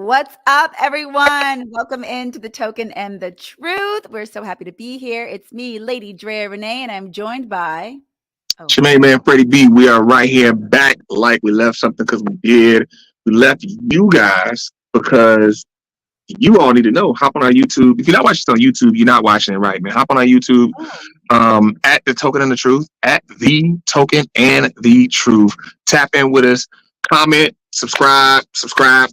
What's up, everyone? Welcome into the Token and the Truth. We're so happy to be here. It's me, Lady Drea Renee, and I'm joined by Shemaine Man, Freddie B. We are right here back like we left something because we did. We left you guys because you all need to know. Hop on our YouTube. If you're not watching this on YouTube, you're not watching it right, man. Hop on our YouTube at the Token and the Truth, at the Token and the Truth. Tap in with us, comment, subscribe,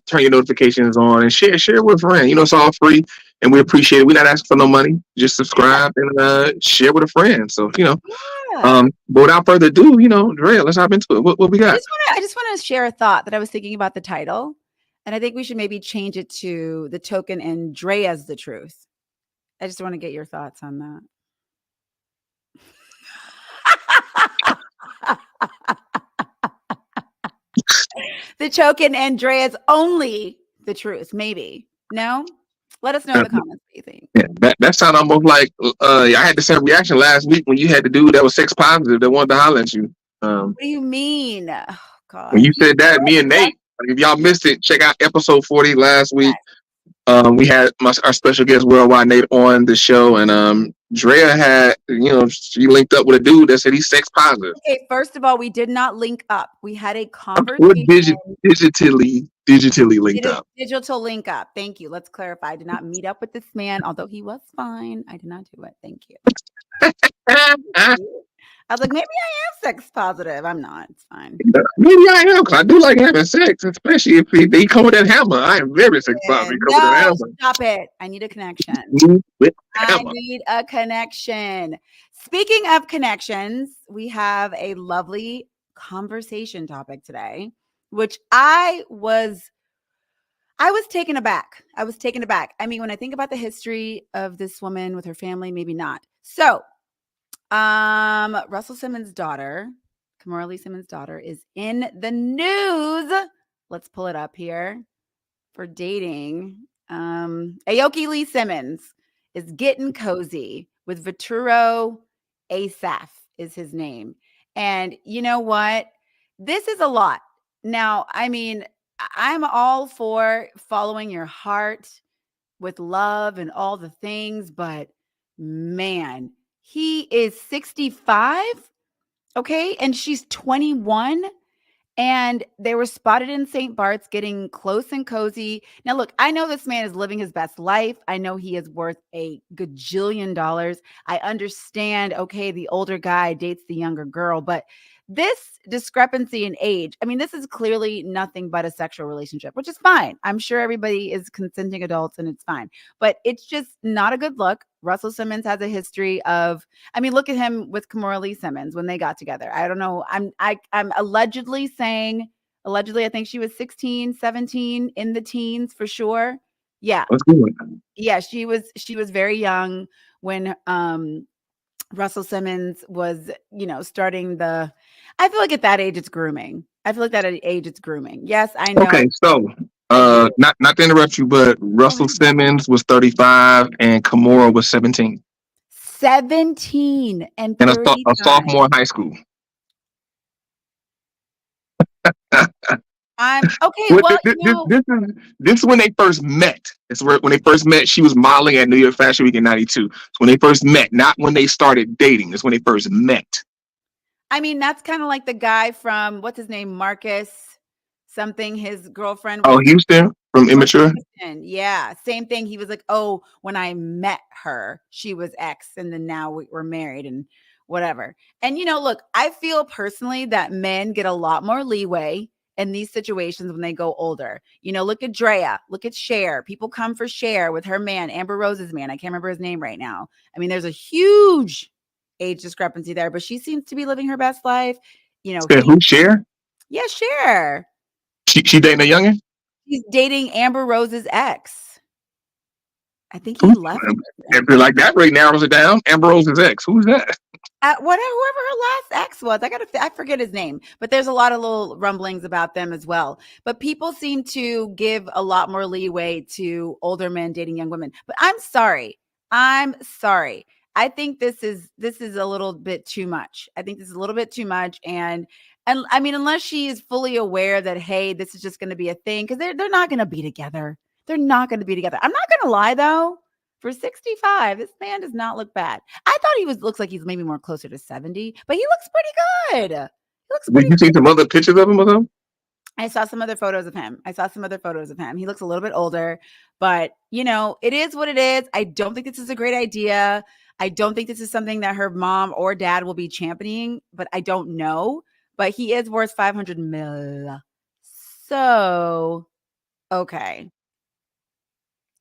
turn your notifications on, and share with a friend. It's all free, and we appreciate it. We're not asking for no money. Just subscribe and share with a friend. So but without further ado, Drea, let's hop into it. What we got? I just want to share a thought that I was thinking about the title, and I think we should maybe change it to the Token and Drea's the Truth. I just want to get your thoughts on that. The Token and Drea's only the truth, maybe. No? Let us know in the comments what you think. Yeah, that sounded almost like I had the same reaction last week when you had the dude that was sex positive that wanted to holler at you. What do you mean? Oh, God. When you said that, me and Nate, if y'all missed it, check out episode 40 last week. We had our special guest Worldwide Nate on the show, and Drea had, she linked up with a dude that said he's sex positive. Okay, first of all, we did not link up. We had a conversation. Digitally linked up. Digital link up. Thank you. Let's clarify. I did not meet up with this man, although he was fine. I did not do it. Thank you. I was like, maybe I am sex positive. I'm not. It's fine. Maybe I am, because I do like having sex, especially if they come with that hammer. I am very sex positive. No, stop it. I need a connection. I need a connection. Speaking of connections, we have a lovely conversation topic today, which I was taken aback. I mean, when I think about the history of this woman with her family, maybe not. So, Russell Simmons' daughter, Kimora Lee Simmons' daughter, is in the news. Let's pull it up here for dating. Aoki Lee Simmons is getting cozy with Vittorio Assaf is his name. And you know what? This is a lot. Now, I mean, I'm all for following your heart with love and all the things, but man, he is 65, okay? And she's 21, and they were spotted in St. Bart's getting close and cozy. Now, look, I know this man is living his best life. I know he is worth a gajillion dollars. I understand, okay, the older guy dates the younger girl, but this discrepancy in age, I mean, this is clearly nothing but a sexual relationship, which is fine. I'm sure everybody is consenting adults and it's fine, but it's just not a good look. Russell Simmons has a history of, I mean, look at him with Kimora Lee Simmons when they got together. I don't know. I'm allegedly, I think she was 16, 17 in the teens for sure. Yeah. Yeah. She was very young when, Russell Simmons was, starting I feel like at that age, it's grooming. Yes, I know. Okay, so not to interrupt you, but Russell Simmons was 35 and Kimora was 17. 17 and a sophomore in high school. I'm okay. This is when they first met. It's when they first met. She was modeling at New York Fashion Week in '92. It's when they first met, not when they started dating. It's when they first met. I mean, that's kind of like the guy from what's his name, Marcus something. His girlfriend. Houston from Immature. Yeah, same thing. He was like, "Oh, when I met her, she was X, and then now we're married and whatever." And look, I feel personally that men get a lot more leeway in these situations when they go older. Look at Drea, look at Cher. People come for Cher with her man, Amber Rose's man. I can't remember his name right now. I mean, there's a huge age discrepancy there, but she seems to be living her best life. Who, Cher? Yeah, Cher. She dating a youngin'? She's dating Amber Rose's ex. I think he left. If you're like that, right, narrows it down. Amber Rose's ex. Who's that? Whoever her last ex was, I forget his name, but there's a lot of little rumblings about them as well. But people seem to give a lot more leeway to older men dating young women. But I'm sorry. I think this is a little bit too much. And I mean, unless she is fully aware that, hey, this is just going to be a thing, because they're not going to be together. They're not going to be together. I'm not going to lie though. For 65, this man does not look bad. I thought he looks like he's maybe more closer to 70, but he looks pretty good. He looks Did pretty you see some other pictures of him or something? I saw some other photos of him. He looks a little bit older, but it is what it is. I don't think this is a great idea. I don't think this is something that her mom or dad will be championing, but I don't know. But he is worth 500 mil. So, okay.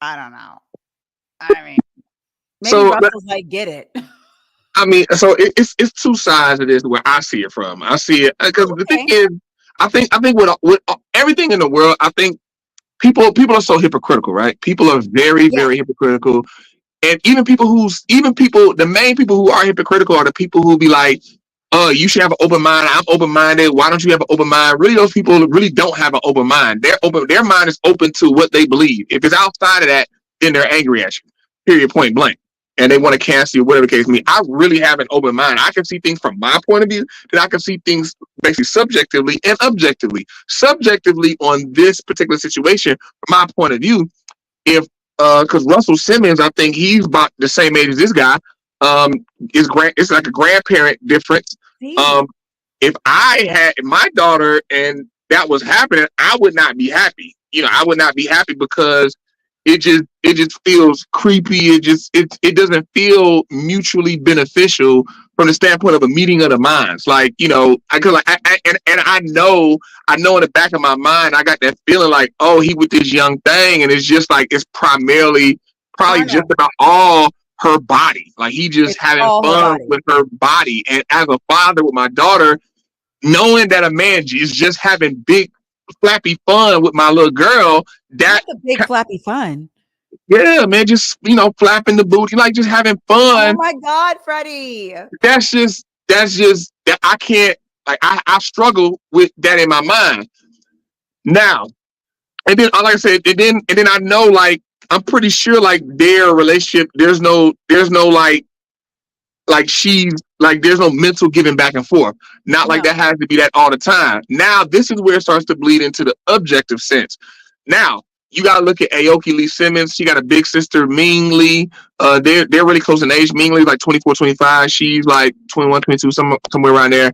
I don't know. I mean, maybe So Russell's like, get it. I mean, so it's two sides of this where I see it from. I see it because the thing Okay. is, I think with everything in the world, I think people are so hypocritical, right? People are very Yeah. very hypocritical, and the main people who are hypocritical are the people who be like, you should have an open mind. I'm open minded. Why don't you have an open mind? Really, those people really don't have an open mind. Their mind is open to what they believe. If it's outside of that, then they're angry at you. Period. Point blank. And they want to cancel you, whatever the case may be. I really have an open mind. I can see things from my point of view, then I can see things basically subjectively and objectively. Subjectively on this particular situation, from my point of view, if because Russell Simmons, I think he's about the same age as this guy. It's like a grandparent difference. See? If I had my daughter and that was happening, I would not be happy. I would not be happy because it just feels creepy. It doesn't feel mutually beneficial from the standpoint of a meeting of the minds. Like, I could and I know in the back of my mind, I got that feeling like, oh, he with this young thing, and it's just like it's probably just Carnal. about all her body. Like he just It's having all her fun body. with her body. And as a father with my daughter, knowing that a man is just having big flappy fun with my little girl, that Not the big flappy fun. yeah, man, just flapping the booty, like just having Oh fun. my God, Freddie. That's just that I can't like I struggle with that in my mind now. And then like I said, and then I know like I'm pretty sure like their relationship, there's no she's like there's no mental giving back and forth. Not like No. that has to be that all the time. Now this is where it starts to bleed into the objective sense. Now you gotta look at Aoki Lee Simmons. She got a big sister, Ming Lee. They're really close in age. Ming Lee's like 24, 25. She's like 21, 22, somewhere around there.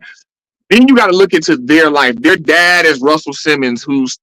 Then you got to look into their life. Their dad is Russell Simmons, who's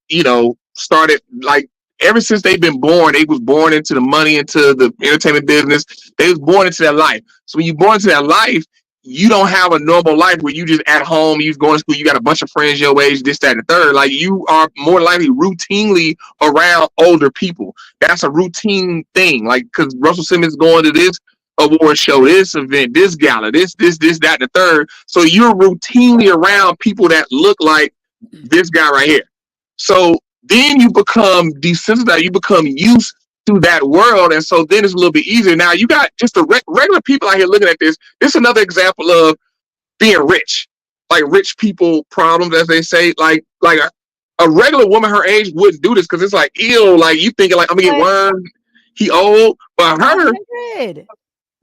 started like ever since they've been born. They was born into the money, into the entertainment business. They was born into that life. So when you born into that life, you don't have a normal life where you just at home, you going to school, you got a bunch of friends your age, this, that, and the third. Like you are more likely routinely around older people. That's a routine thing. Like because Russell Simmons going to this award show, this event, this gala, this, that, and the third. So you're routinely around people that look like this guy right here. So then you become desensitized, you become used to that world, and so then it's a little bit easier. Now you got just the regular people out here looking at this. This is another example of being rich, like rich people problems, as they say. Like a regular woman her age wouldn't do this because it's like ew. Like you thinking like I'm gonna get wormed. He old, but her 100.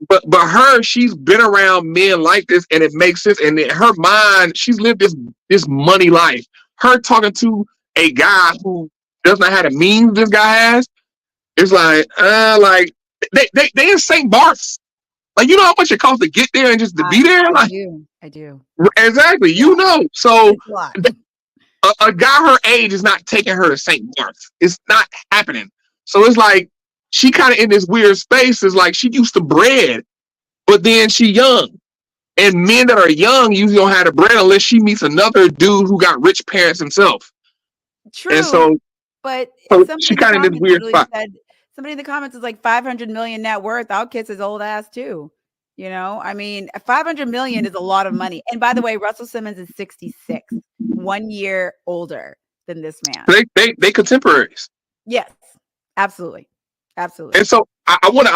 but her, she's been around men like this, and it makes sense. And in her mind, she's lived this money life. Her talking to a guy who does not have the means this guy has, it's like they in St. Bart's. Like you know how much it costs to get there and just to be there. Like I do. exactly, Yeah. So It's a lot. a guy her age is not taking her to St. Bart's. It's not happening. So it's like she kind of in this weird space. Is like she used to bread, but then she young. And men that are young usually don't have the bread unless she meets another dude who got rich parents himself. True. And so somebody she in the kind of in this comments weird literally spot. said, somebody in the comments is like 500 million net worth. I'll kiss his old ass too. I mean, 500 million is a lot of money. And by the way, Russell Simmons is 66, 1 year older than this man. They contemporaries. Yes, absolutely. Absolutely. And so I want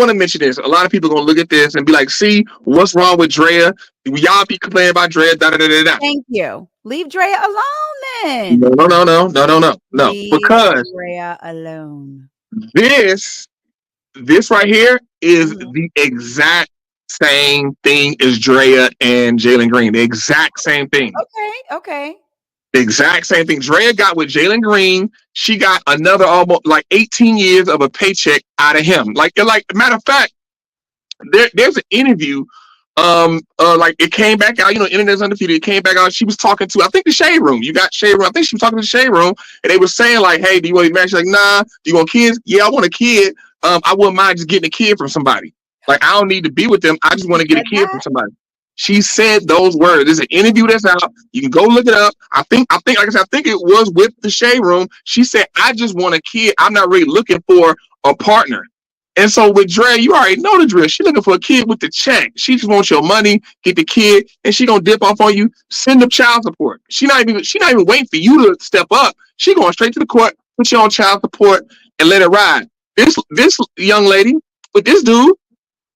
to mention this. A lot of people are gonna look at this and be like, "See, what's wrong with Drea? Y'all be complaining about Drea." Da da da da da. Thank you. Leave Drea alone, then. No. Leave Because Drea alone. this right here is the exact same thing as Drea and Jalen Green. The exact same thing. Okay. The exact same thing. Drea got with Jalen Green. She got another almost like 18 years of a paycheck out of him. Like matter of fact, there's an interview. Like it came back out. Internet's undefeated. It came back out. She was talking to, I think, the Shade Room. You got Shade Room. I think she was talking to the Shade Room, and they were saying like, "Hey, do you want to be married?" She's like, "Nah." "Do you want kids?" "Yeah, I want a kid. I wouldn't mind just getting a kid from somebody. Like I don't need to be with them. I just want She to get a said kid from that? somebody." She said those words. There's an interview that's out. You can go look it up. Like I said, I think it was with the Shade Room. She said, "I just want a kid. I'm not really looking for a partner." And so with Dre, you already know the drill. She looking for a kid with the check. She just wants your money, get the kid, and she gonna dip off on you. Send up child support. She not even waiting for you to step up. She going straight to the court, put you on child support, and let it ride. This young lady with this dude,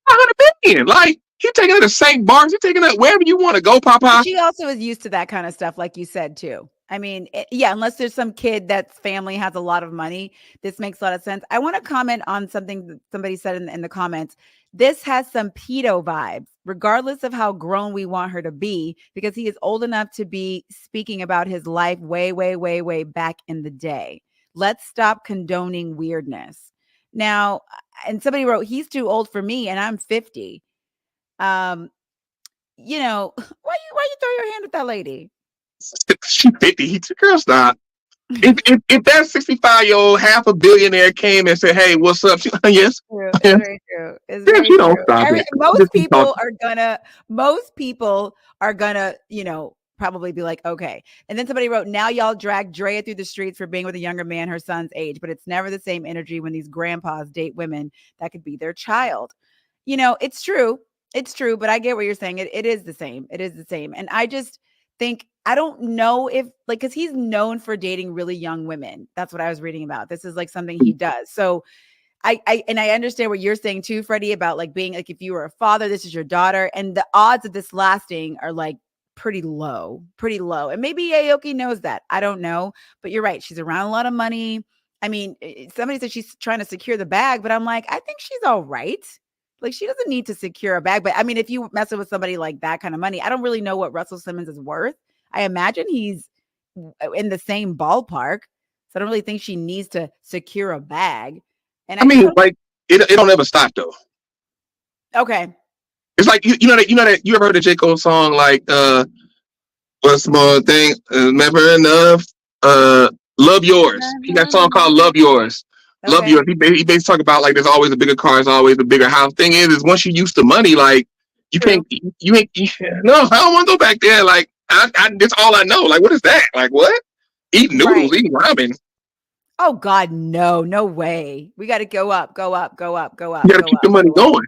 100 million. Like he taking it to St. Bart's. He taking it wherever you want to go, But Papa. she also is used to that kind of stuff, like you said too. I mean, yeah, unless there's some kid that's family has a lot of money, this makes a lot of sense. I want to comment on something that somebody said in the comments. This has some pedo vibes, regardless of how grown we want her to be, because he is old enough to be speaking about his life way, way, way, way back in the day. Let's stop condoning weirdness. Now, and somebody wrote, he's too old for me, and I'm 50. Um, why you throw your hand at that lady? She 50. He took her stop. If that 65-year-old half a billionaire came and said, "Hey, what's up?" She, yes, True. It's yes. very true. It's Yeah, very she don't true. stop it. Most Just keep talking. people are gonna. Most people are gonna. Probably be like, okay. And then somebody wrote, "Now y'all drag Drea through the streets for being with a younger man her son's age, but it's never the same energy when these grandpas date women that could be their child." It's true. It's true, but I get what you're saying. It is the same. It is the same. And I just think I don't know if like because he's known for dating really young women. That's what I was reading about. This is like something he does. So I understand what you're saying too, Freddie, about like being like if you were a father, this is your daughter, and the odds of this lasting are like pretty low, pretty low. And maybe Aoki knows that. I don't know, but you're right. She's around a lot of money. I mean, somebody said she's trying to secure the bag, but I'm like, I think she's all right. Like she doesn't need to secure a bag. But I mean, if you messing with somebody like that kind of money, I don't really know what Russell Simmons is worth. I imagine he's in the same ballpark. So I don't really think she needs to secure a bag. And I I just mean, don't. like it don't ever stop though. Okay. It's like you know that you ever heard the J. Cole song like "One Small Thing Never Enough." Love Yours. Na, He got na, a song na. called "Love Yours." Love Okay. Yours. He basically talk about like there's always a bigger car, there's always a bigger house. Thing is once you used to money, like you True. can't you ain't no, I don't want to go back there. Like that's all I know. Like what is that? Like what? Eat noodles, Right. eat ramen. Oh God, no, no way. We got to go up, go up, go up, go You up, got to go keep the up, money go up. going.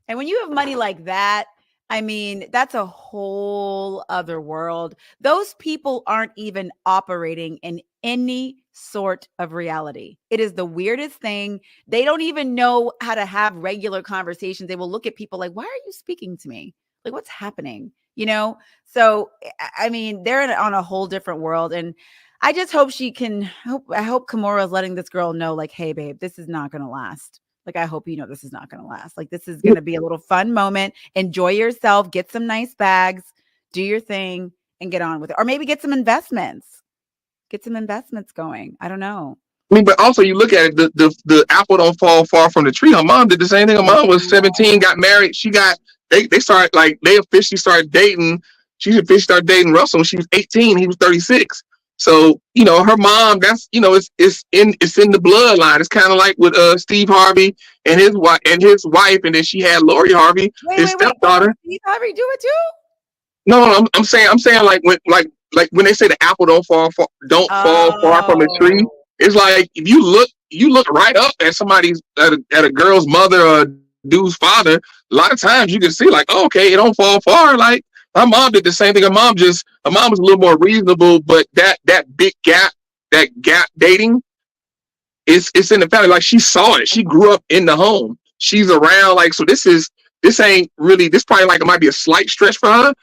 And when you have money like that, I mean, that's a whole other world. Those people aren't even operating in any sort of reality. It is the weirdest thing. They don't even know how to have regular conversations. They will look at people like, why are you speaking to me? Like, what's happening? So I mean, they're on a whole different world. And I just hope I hope Kimura is letting this girl know, like, hey, babe, this is not going to last. Like, I hope this is not going to last. Like, this is going to be a little fun moment. Enjoy yourself, get some nice bags, do your thing, and get on with it. Or maybe get some investments. Get some investments going. I don't know. I mean, but also you look at it, the apple don't fall far from the tree. Her mom did the same thing. Her mom was 17, got married. They started like they officially started dating. She officially started dating Russell when she was 18. He was 36. So her mom. That's it's in the bloodline. It's kind of like with Steve Harvey and his wife, and then she had Lori Harvey, Wait, his wait, wait. Don't stepdaughter. Steve Harvey do it too? No, no, I'm saying like when they say the apple don't fall far from the tree. Oh, It's like if you look right up at somebody's at a girl's mother or a dude's father. A lot of times you can see like, oh, okay, it don't fall far. Like my mom did the same thing. Her mom was a little more reasonable, but that big gap dating, it's in the family. Like she saw it. She grew up in the home. She's around. Like so. This ain't really. This probably like it might be a slight stretch for her,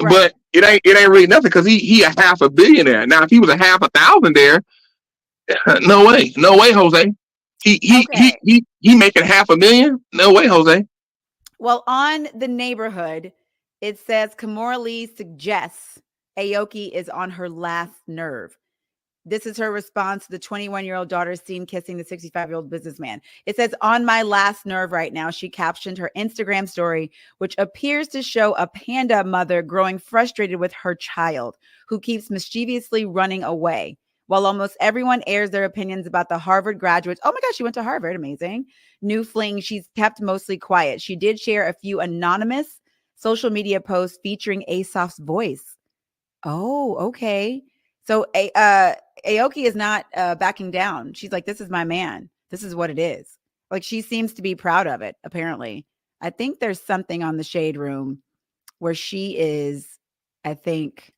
right. but it ain't really nothing because he a half a billionaire. Now if he was a half a thousand there, no way, no way, Jose. He he he Okay. he he making half a million? No way, Jose. Well, on the neighborhood, it says Kimora Lee suggests Aoki is on her last nerve. This is her response to the 21-year-old daughter seen kissing the 65-year-old businessman. It says, on my last nerve right now. She captioned her Instagram story, which appears to show a panda mother growing frustrated with her child, who keeps mischievously running away. While almost everyone airs their opinions about the Harvard graduates, oh my gosh, she went to Harvard, amazing, new fling, she's kept mostly quiet. She did share a few anonymous social media posts featuring Assaf's voice. Oh, okay. So Aoki is not backing down. She's like, this is my man. This is what it is. Like, she seems to be proud of it, apparently. I think there's something on the Shade Room where she is, I think,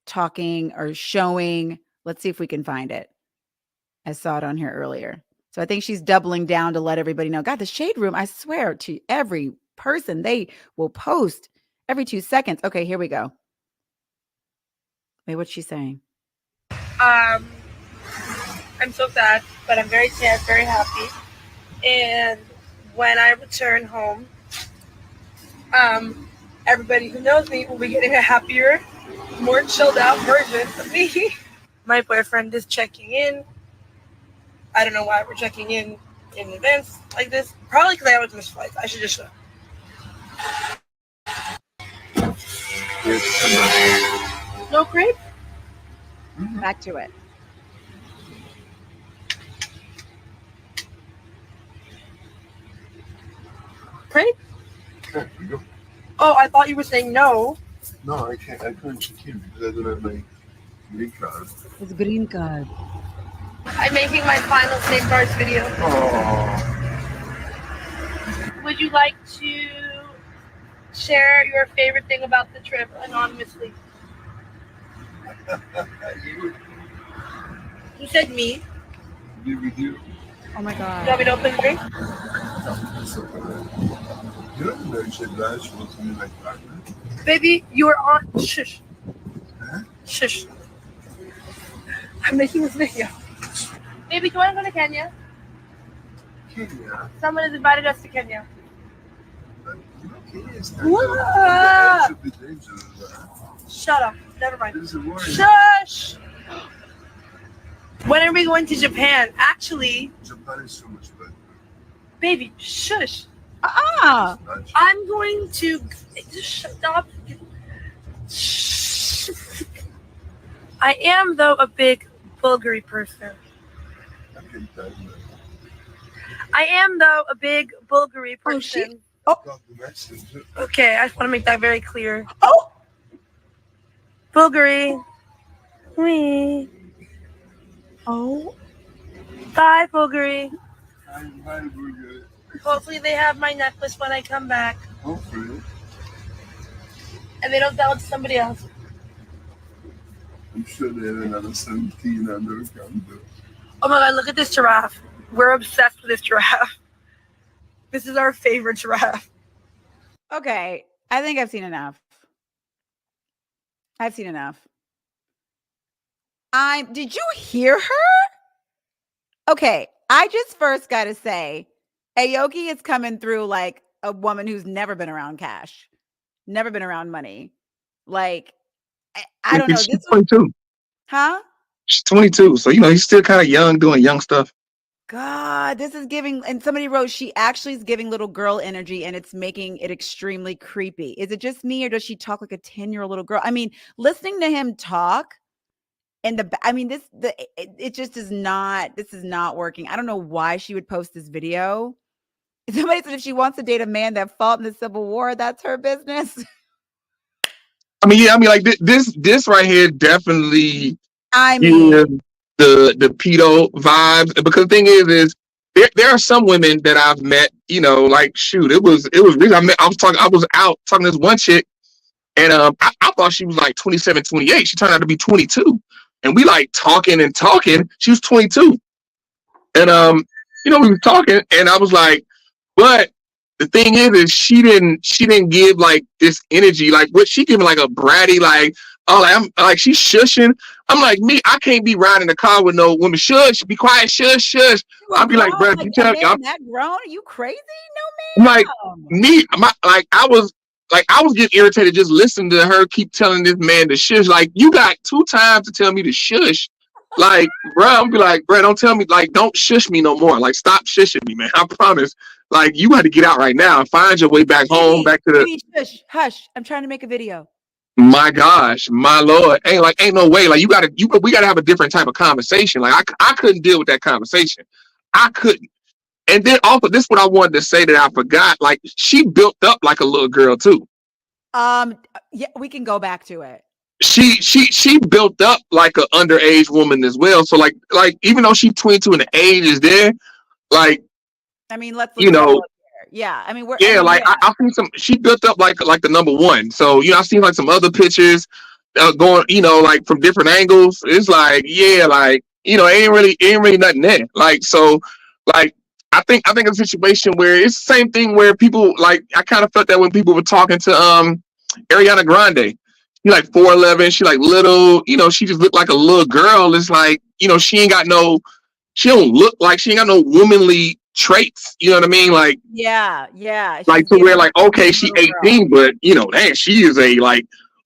talking or showing. Let's see if we can find it. I saw it on here earlier. So I think she's doubling down to let everybody know. God, the Shade Room, I swear to every person, they will post every 2 seconds. Okay, here we go. Wait, what's she saying? I'm so sad, but I'm very sad, very happy. And when I return home, everybody who knows me will be getting a happier, more chilled out version of me. My boyfriend is checking in. I don't know why we're checking in advance like this. Probably because I always miss flights. I should just show. No crepe? Back to it. Crepe? Yeah, you go. Oh, I thought you were saying no. No, I can't. I couldn't check in because I don't have my green card. It's green card. I'm making my final safeguards video. Oh. Would you like to share your favorite thing about the trip anonymously? You said me. Be with you. Oh my God. You want me to open the drink? You don't mention that she wants to be like partner. Baby, you are on. Shush. Huh? Shush. I'm making this video. Baby, do you want to go to Kenya? Kenya. Someone has invited us to Kenya. But, you know, Kenya is What? should be dangerous. Shut up. Never mind. There's a warning. Shush. When are we going to Japan? Actually, Japan is so much better. baby, shush. Ah. It's not I'm going to just shut up. Shh. I am though a big Bulgari person. I can tell you that. I am though a big Bulgari person. Got the message. Okay, I just want to make that very clear. Oh. Bulgari. Wee. Oh. Bye, Bulgari. I'm very good. Hopefully they have my necklace when I come back. Hopefully. And they don't sell it to somebody else. I'm sure they have another 17 under the counter. Oh my God, look at this giraffe. We're obsessed with this giraffe. This is our favorite giraffe. Okay. I think I've seen enough. I've seen enough. Did you hear her? Okay. I just first got to say, Aoki is coming through like a woman who's never been around cash, never been around money. Like, I don't know. She's This was, 22. huh? She's 22. So, he's still kind of young, doing young stuff. God, this is giving, and somebody wrote, she actually is giving little girl energy and it's making it extremely creepy. Is it just me or does she talk like a 10-year-old little girl? I mean, listening to him talk and it just is not, this is not working. I don't know why she would post this video. Somebody said if she wants to date a man that fought in the Civil War, that's her business. Like this right here definitely I mean, gives the pedo vibes, because the thing is there are some women that I've met, like shoot, it was really, I was out talking to this one chick, and I thought she was like 27, 28. She turned out to be 22, and we like talking. She was 22, and we were talking, and I was like, but the thing is she didn't give like this energy, like what she giving, like a bratty, like, oh, I'm like, she's shushing. I'm like, me, I can't be riding the car with no woman. Shush, be quiet, shush. I'll be like, bro, you tell me, that grown? Are you crazy? I'm No, like, ma'am. me, I was like I was getting irritated just listening to her keep telling this man to shush. Like, you got 2 times to tell me to shush. Like, bro, I'm be like, bro, don't tell me, like, don't shush me no more. Like, stop shushing me, man. I promise. Like, you got to get out right now and find your way back home, back to the. Baby, shush, hush. I'm trying to make a video. My gosh, my Lord, ain't no way. Like, we gotta have a different type of conversation. Like, I couldn't deal with that conversation. I couldn't. And then also, this is what I wanted to say that I forgot. Like, she built up like a little girl too. Yeah, we can go back to it. She built up like an underage woman as well. So like even though she's 22 and the age is there, like, I mean, let's you know, yeah. I mean, I've seen some. She built up like the number one. So I've seen like some other pictures going, like from different angles. It's like, yeah, like, it ain't really nothing there. Like, so, like, I think it's a situation where it's the same thing where people, like, I kind of felt that when people were talking to Ariana Grande. She like 4'11", she like little, she just looked like a little girl. It's like, she ain't got no womanly traits. You know what I mean? Like, yeah. Like, to where, like, okay, she 18, but man, she is a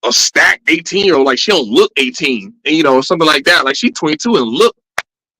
stacked 18-year-old. Like, she don't look 18, and something like that. Like, she's 22 and look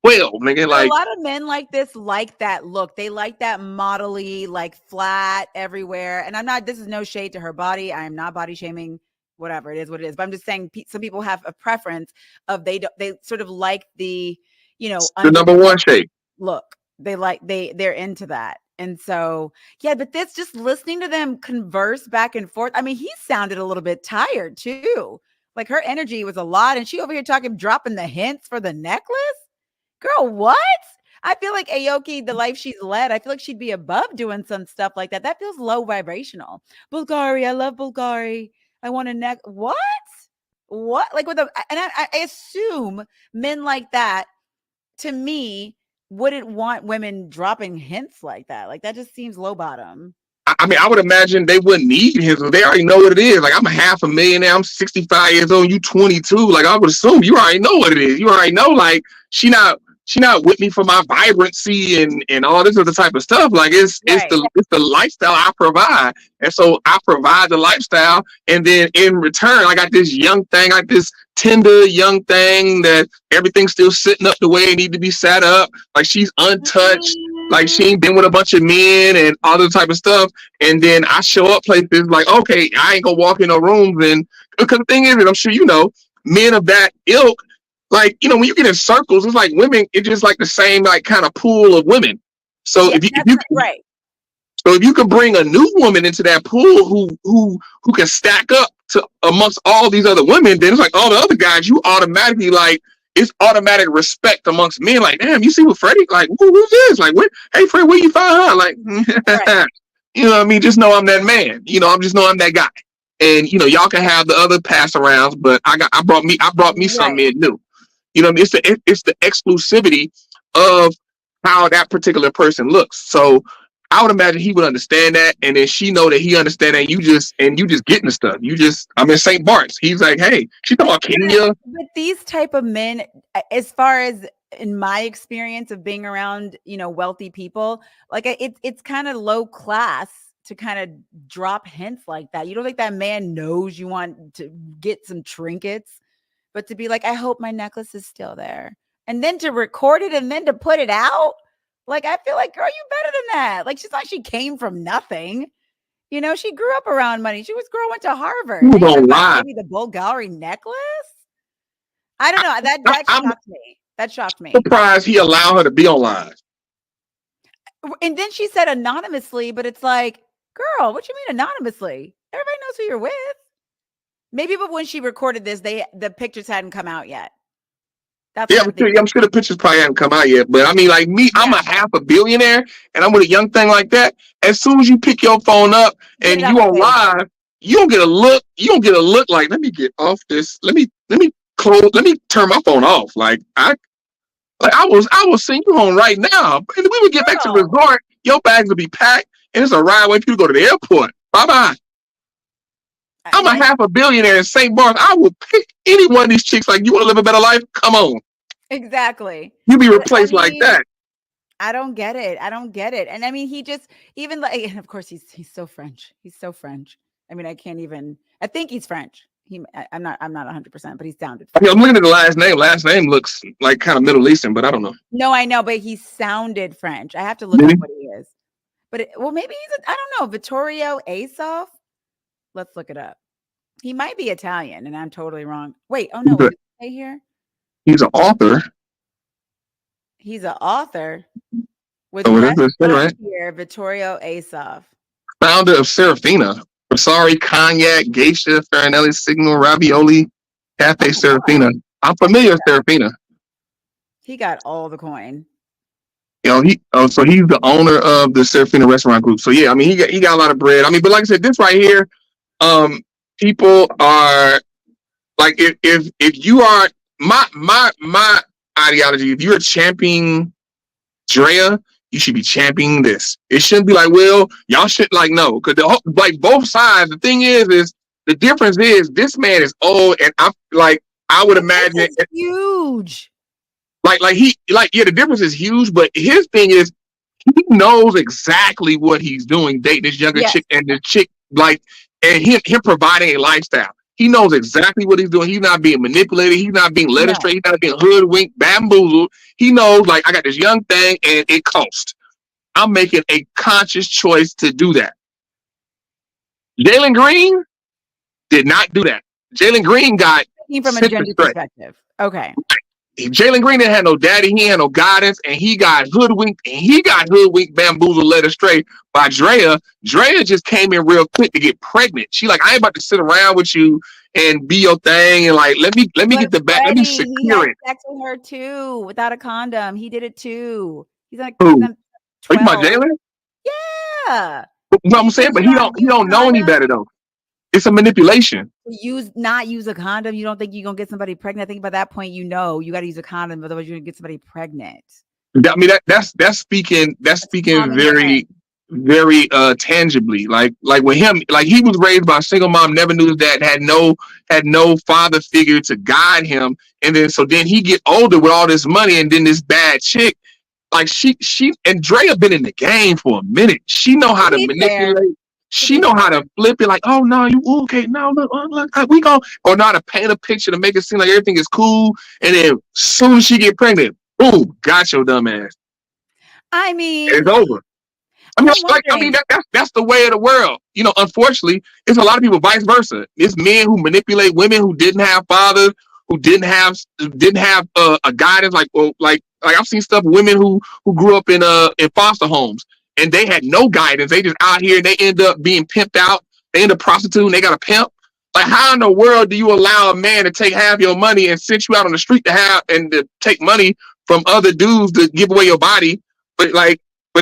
well, nigga. Like, a lot of men like this, like that look. They like that modelly, like flat everywhere. And this is no shade to her body. I am not body shaming. Whatever, it is what it is. But I'm just saying, some people have a preference of they sort of like the the number one shape look. They're into that. And so, yeah, but this, just listening to them converse back and forth. I mean, he sounded a little bit tired too. Like, her energy was a lot, and she over here dropping the hints for the necklace. Girl, what? I feel like Aoki, the life she's led, I feel like she'd be above doing some stuff like that. That feels low vibrational. Bulgari, I love Bulgari. I want a neck. What? Like, I assume men like that, to me, wouldn't want women dropping hints like that. Like, that just seems low bottom. I mean, I would imagine they wouldn't need hints. They already know what it is. Like, I'm $500,000 now. I'm 65 years old. You 22. Like, I would assume you already know what it is. You already know, like, she not with me for my vibrancy and all this other type of stuff. Like, it's the lifestyle I provide. And so I provide the lifestyle. And then in return, I got this young thing, like this tender young thing that everything's still sitting up the way it need to be sat up. Like, she's untouched. Like, she ain't been with a bunch of men and all this type of stuff. And then I show up places like, okay, I ain't gonna walk in no rooms. And because the thing is, I'm sure men of that ilk, like, when you get in circles, it's like women, it's just like the same, like, kind of pool of women. So if you could bring a new woman into that pool who can stack up to amongst all these other women, then it's like all the other guys, you automatically, like, it's automatic respect amongst men. Like, damn, you see what Freddie, like, who's this? Like, hey, Fred, where you find her? Like, you know what I mean? Just know I'm that man. I'm that guy. And, y'all can have the other pass arounds, but I brought me some men new. It's the exclusivity of how that particular person looks. So I would imagine he would understand that, and then she know that he understand that. You just getting the stuff. I'm in St. Bart's. He's like, hey, she's talking about Kenya. But these type of men, as far as in my experience of being around, wealthy people, like, it's kind of low class to kind of drop hints like that. You don't think that man knows you want to get some trinkets, but to be like, I hope my necklace is still there. And then to record it and then to put it out. Like, I feel like, girl, you better than that. Like, she's like, she came from nothing. She grew up around money. Went to Harvard. Maybe the Bulgari necklace. I don't know. That shocked me. That shocked me. Surprised he allowed her to be online. And then she said anonymously, but it's like, girl, what you mean anonymously? Everybody knows who you're with. Maybe, but when she recorded this, the pictures hadn't come out yet. I'm sure the pictures probably haven't come out yet. But I mean, like me, I'm a $500 million, and I'm with a young thing like that. As soon as you pick your phone up and you on live, you don't get a look. You don't get a look like, let me get off this. Let me turn my phone off. Like I was seeing you home right now. And we would get back to the resort. Your bags would be packed, and it's a ride away for you to go to the airport. Bye bye. I'm a $500 million in St. Bart's. I will pick any one of these chicks. Like, you want to live a better life? Come on. Exactly. You be replaced like that. I don't get it. And I mean, he just, even like, and of course he's so French. He's so French. I mean, I can't even. I think he's French. I'm not 100%, but he sounded I French. mean, I'm looking at the last name. Last name looks like kind of Middle Eastern, but I don't know. No, I know, but he sounded French. I have to look Did up he? what he is. But well, maybe I don't know, Vittorio Assaf. Let's look it up. He might be Italian, and I'm totally wrong. Wait, oh no, wait, did it say here? He's an author. He's an author with Oh, that's what it said, restaurant right? here, Vittorio Assaf. Founder of Serafina. Sorry, Cognac, Geisha, Farinelli, Signal, Ravioli, Cafe Serafina. I'm familiar with Serafina. He got all the coin. So he's the owner of the Serafina restaurant group. So yeah, I mean, he got a lot of bread. I mean, but like I said, this right here, people are like, if you are my ideology, if you're championing Drea, you should be championing this. It shouldn't be like, well, y'all should like no, because like both sides. The thing is the difference is this man is old, and I would imagine it's huge. The difference is huge, but his thing is he knows exactly what he's doing, dating this younger chick, and the chick and him providing a lifestyle. He knows exactly what he's doing. He's not being manipulated. He's not being led astray. He's not being hoodwinked, bamboozled. He knows, like, I got this young thing and it costs. I'm making a conscious choice to do that. Jalen Green did not do that. Jalen Green got from a gender perspective. Okay. Jalen Green didn't have no daddy. He had no guidance, and he got hoodwinked. And he got hoodwinked, bamboozled, led astray by Drea. Drea just came in real quick to get pregnant. She like, I ain't about to sit around with you and be your thing. And like, let me get the back. Let me secure it. Sex with her too, without a condom. He did it too. He's like, who? Are you about Jalen? Yeah. No, I'm saying, but he don't know any better though. It's a manipulation. Not use a condom. You don't think you're gonna get somebody pregnant? I think by that point, you know you got to use a condom, otherwise you're gonna get somebody pregnant. I mean, that's speaking very, very tangibly. Like with him, like he was raised by a single mom, never knew his dad, had no father figure to guide him, and then he get older with all this money, and then this bad chick, like she and Drea been in the game for a minute. She know how to manipulate. She know how to flip it, like, oh no, you okay? No, look, we go, or not to paint a picture to make it seem like everything is cool, and then soon as she get pregnant, boom, got your dumb ass. I mean, it's over. That's the way of the world. You know, unfortunately, it's a lot of people vice versa. It's men who manipulate women who didn't have fathers, who didn't have a guidance. Like I've seen stuff. Women who grew up in foster homes. And they had no guidance. They just out here and they end up being pimped out. They end up prostituting. They got a pimp. Like, how in the world do you allow a man to take half your money and send you out on the street to take money from other dudes to give away your body? But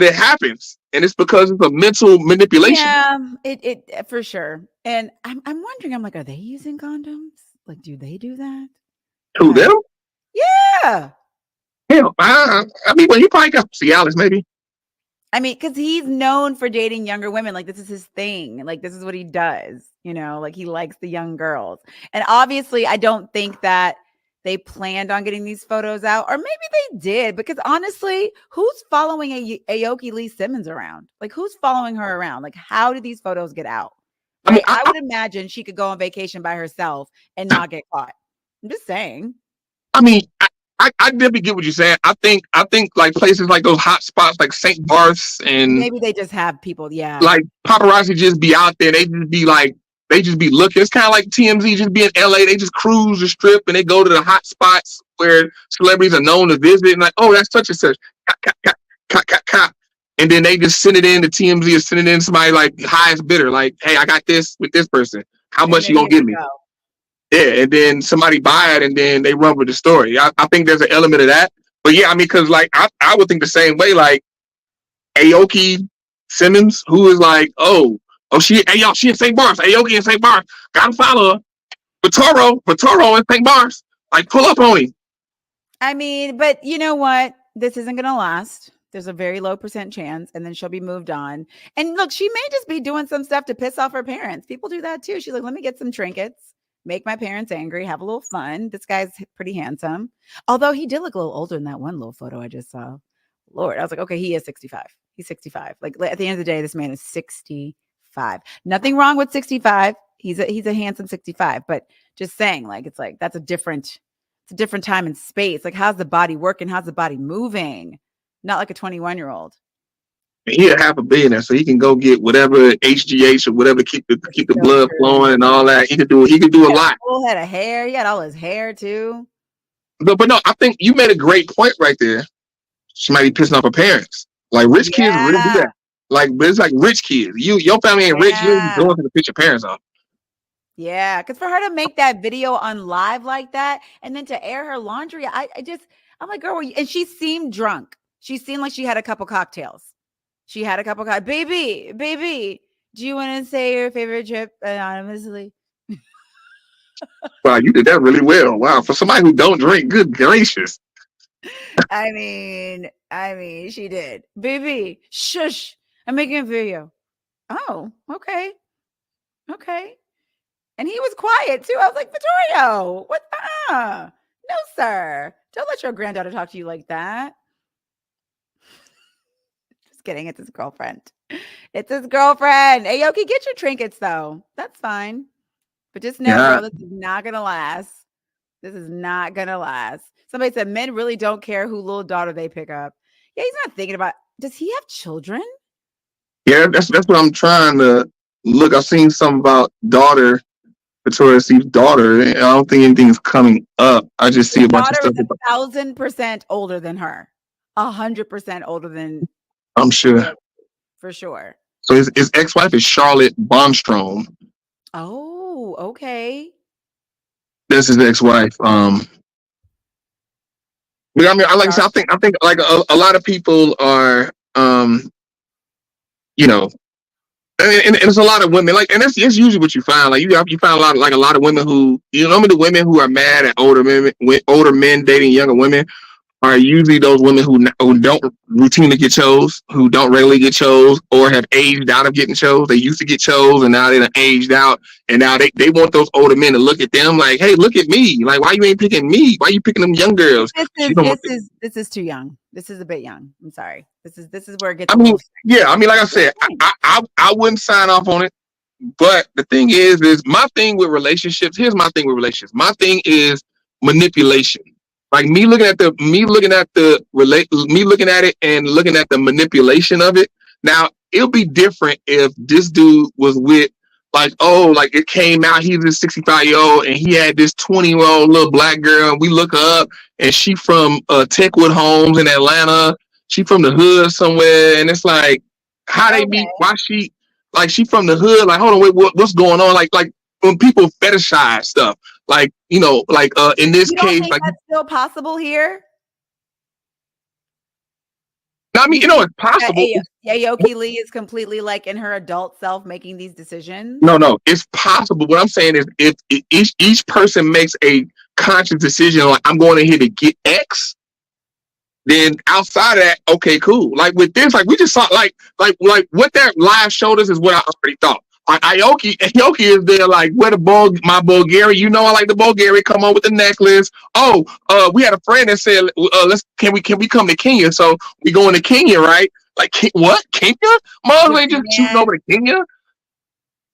it happens, and it's because it's a mental manipulation. Yeah, it for sure. And I'm wondering. I'm like, are they using condoms? Like, do they do that? Who, them? Yeah. Hell, I mean, well, he probably got Cialis, maybe. I mean, because he's known for dating younger women. Like, this is his thing. Like, this is what he does. You know, like he likes the young girls. And obviously, I don't think that they planned on getting these photos out. Or maybe they did. Because honestly, who's following Aoki Lee Simmons around? Like, who's following her around? Like, how did these photos get out? Right? I would imagine she could go on vacation by herself and not get caught. I'm just saying. I mean, I definitely get what you're saying. I think like places like those hot spots like St. Barth's and maybe they just have people, like paparazzi just be out there. They just be looking. It's kind of like TMZ just be in LA. They just cruise the strip and they go to the hot spots where celebrities are known to visit. And like, oh, that's such and such. And then they just send it in. The TMZ is sending in somebody like highest bidder. Like, hey, I got this with this person. How much you gonna give me? Yeah, and then somebody buy it, and then they run with the story. I think there's an element of that. But yeah, I mean, because like I would think the same way. Like Aoki Simmons, who is like, she in St. Barth's. Aoki in St. Barth's. Gotta follow her. Vittorio in St. Barth's. Like, pull up on him. I mean, but you know what? This isn't gonna last. There's a very low % chance, and then she'll be moved on. And look, she may just be doing some stuff to piss off her parents. People do that too. She's like, let me get some trinkets. Make my parents angry, have a little fun. This guy's pretty handsome. Although he did look a little older in that one little photo I just saw. Lord, I was like, okay, he is 65. He's 65. Like at the end of the day, this man is 65. 65. Nothing wrong with 65. He's a handsome 65, but just saying, like, it's like it's a different time and space. Like, how's the body working? How's the body moving? Not like a 21-year-old. He a half a billionaire, so he can go get whatever HGH or whatever keep the blood flowing and all that. He could do a lot. Full head of hair. He had all his hair too. But no, I think you made a great point right there. She might be pissing off her parents. Like rich kids really do that. Like, but it's like rich kids. Your family ain't rich. You ain't going to piss your parents off. Yeah, because for her to make that video on live like that and then to air her laundry, I'm like, girl, and she seemed drunk. She seemed like she had a couple cocktails. Baby, do you want to say your favorite trip anonymously? Wow, you did that really well. Wow, for somebody who don't drink, good gracious. I mean, she did. Baby, shush. I'm making a video. Oh, okay. And he was quiet too. I was like, Vittorio, what? No, sir. Don't let your granddaughter talk to you like that. Just kidding. It's his girlfriend. Hey, Aoki, get your trinkets though. That's fine. But just know, girl, this is not going to last. Somebody said men really don't care who little daughter they pick up. Yeah, he's not thinking about, does he have children? Yeah, that's what I'm trying to look. I've seen something about Vittorio Assaf's daughter. I don't think anything's coming up. I just see a bunch of stuff. 1,000% older than her. 100% older than. I'm sure. For sure. So his ex-wife is Charlotte Bombstrom. Oh, okay. That's his ex-wife. But I mean, I think like a lot of people are, you know, and it's a lot of women like, and that's usually what you find. Like you find a lot of women who, the women who are mad at older men dating younger women are usually those women who don't routinely get chose, who don't regularly get chose, or have aged out of getting chose. They used to get chose, and now they're aged out, and now they want those older men to look at them like, hey, look at me. Like, why you ain't picking me? Why you picking them young girls? This is too young. This is a bit young. I'm sorry. This is where it gets. Like I said, I wouldn't sign off on it. But the thing is my thing with relationships. Here's my thing with relationships. My thing is manipulation. Like me looking at it and looking at the manipulation of it. Now it'll be different if this dude was with like it came out he's a 65-year-old and he had this 20-year-old little black girl and we look her up and she from Techwood Homes in Atlanta. She from the hood somewhere and it's like how they meet. Why she from the hood? Like hold on, wait, what's going on? Like when people fetishize stuff. Like, in this case, like that's still possible here. I mean, it's possible. Aoki Lee is completely like in her adult self making these decisions. No, it's possible. What I'm saying is, if each person makes a conscious decision, like I'm going in here to get X, then outside of that, okay, cool. Like with this, like we just saw, like what that live showed us is what I already thought. Aoki is there like where my Bulgari, I like the Bulgari, come on with the necklace. We had a friend that said can we come to Kenya, so we going to Kenya, right? Like what, Kenya? Mom ain't just shooting over to Kenya.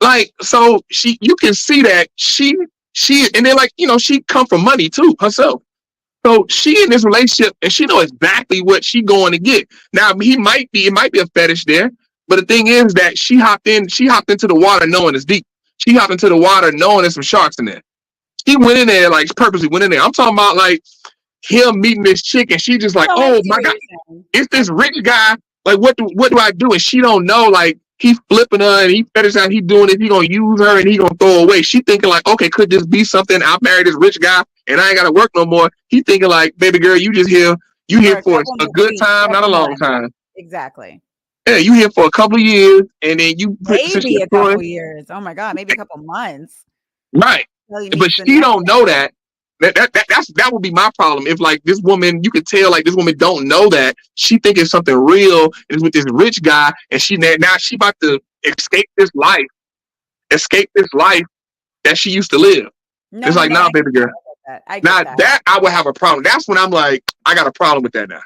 Like, so you can see that she and then like she come from money too herself. So she in this relationship and she know exactly what she going to get. Now it might be a fetish there. But the thing is that she hopped into the water knowing it's deep. She hopped into the water knowing there's some sharks in there. She went in there, like purposely went in there. I'm talking about like him meeting this chick and she just like, oh my God, it's this rich guy. Like, what do I do? And she don't know, like he's flipping her and he fetishizing, he doing it, he gonna use her and he gonna throw away. She thinking like, okay, could this be something? I married this rich guy and I ain't gotta work no more. He thinking like, baby girl, you here for a good time, not a long time. Exactly. Yeah, you here for a couple of years, and then you maybe a couple of years. Oh my God, maybe a couple of months. Right, but she don't know that. That would be my problem. If like this woman, you could tell like this woman don't know that she think it's something real, and it's with this rich guy, and she about to escape this life that she used to live. It's like, nah, baby girl. That I would have a problem. That's when I'm like, I got a problem with that now.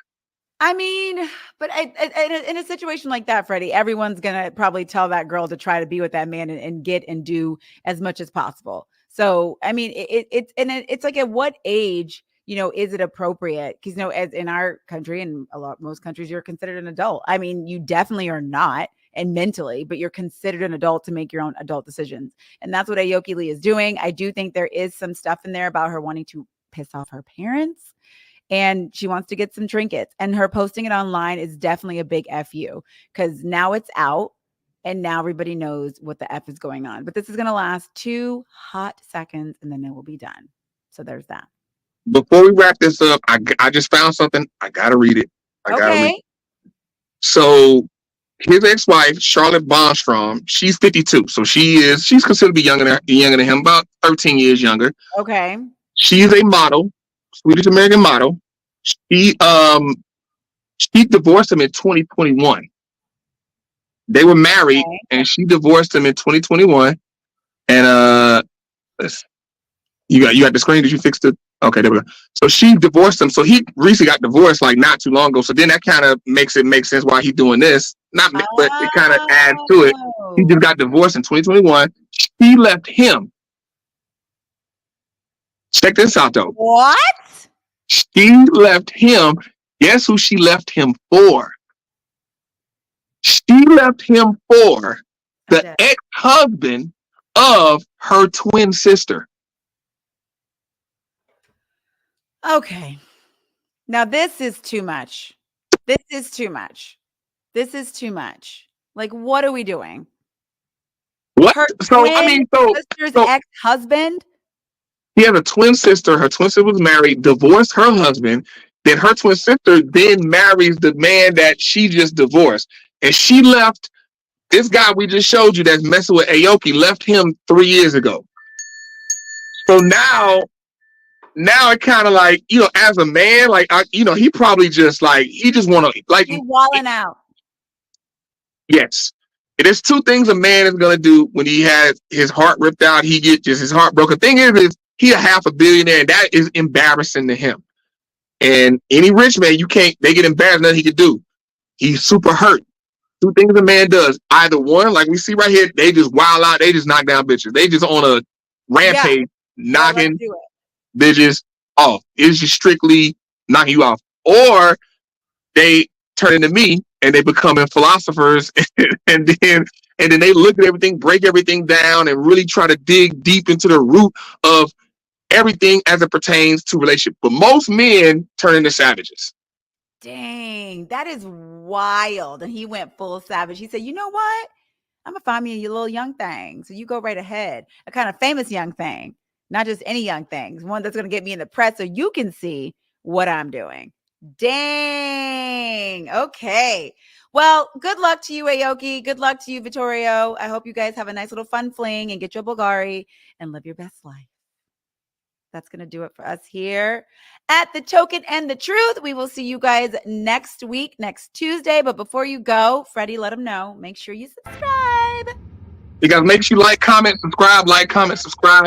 I mean, but in a situation like that, Freddie, everyone's going to probably tell that girl to try to be with that man and get and do as much as possible. So, I mean, it's like at what age, is it appropriate? Because, as in our country and most countries, you're considered an adult. I mean, you definitely are not, and mentally, but you're considered an adult to make your own adult decisions. And that's what Aoki Lee is doing. I do think there is some stuff in there about her wanting to piss off her parents. And she wants to get some trinkets, and her posting it online is definitely a big FU because now it's out and now everybody knows what the F is going on. But this is going to last 2 hot seconds and then it will be done. So there's that. Before we wrap this up, I just found something. I got to read it. Okay. So his ex-wife, Charlotte Bonstrom, she's 52. So she's considered to be younger than him, about 13 years younger. Okay. She's a model. Swedish American model. She divorced him in 2021. They were married, and she divorced him in 2021. And you got the screen? Did you fix it? Okay, there we go. So she divorced him. So he recently got divorced like not too long ago. So then that kind of makes it make sense why he's doing this. But it kind of adds to it. He just got divorced in 2021. She left him. Check this out though. What? She left him. Guess who she left him for? She left him for the ex-husband of her twin sister. Okay. Now this is too much. This is too much. Like, what are we doing? What? Her sister's ex-husband? He had a twin sister. Her twin sister was married, divorced her husband. Then her twin sister then marries the man that she just divorced. And she left this guy we just showed you that's messing with Aoki, left him 3 years ago. So now it kind of like, as a man, like, he probably just like, he just want to like. He's walling out. Yes. There's two things a man is going to do when he has his heart ripped out. He gets just his heart broken. The thing is he a half a billionaire, and that is embarrassing to him. And any rich man, they get embarrassed, nothing he can do. He's super hurt. Two things a man does. Either one, like we see right here, they just wild out, they just knock down bitches. They just on a rampage, knocking bitches off. It's just strictly knocking you off. Or they turn into me and they becoming philosophers and then they look at everything, break everything down, and really try to dig deep into the root of everything as it pertains to relationship. But most men turn into savages. Dang, that is wild. And he went full savage. He said, you know what? I'm going to find me a little young thing. So you go right ahead. A kind of famous young thing. Not just any young thing. One that's going to get me in the press so you can see what I'm doing. Dang. Okay. Well, good luck to you, Aoki. Good luck to you, Vittorio. I hope you guys have a nice little fun fling and get your Bulgari and live your best life. That's going to do it for us here at The Token and the Truth. We will see you guys next week, next Tuesday. But before you go, Freddie, let them know. Make sure you subscribe. You guys make sure you like, comment, subscribe,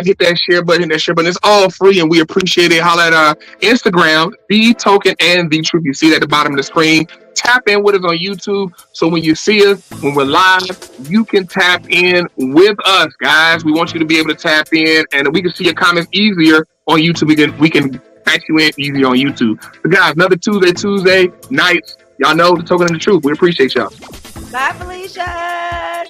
hit that share button, It's all free and we appreciate it. Holla at our Instagram, The Token and the Truth. You see it at the bottom of the screen. Tap in with us on YouTube. So when you see us, when we're live, you can tap in with us, guys. We want you to be able to tap in and we can see your comments easier on YouTube. We can patch you in easier on YouTube. So guys, another Tuesday night. Y'all know The Token and the Truth. We appreciate y'all. Bye, Felicia.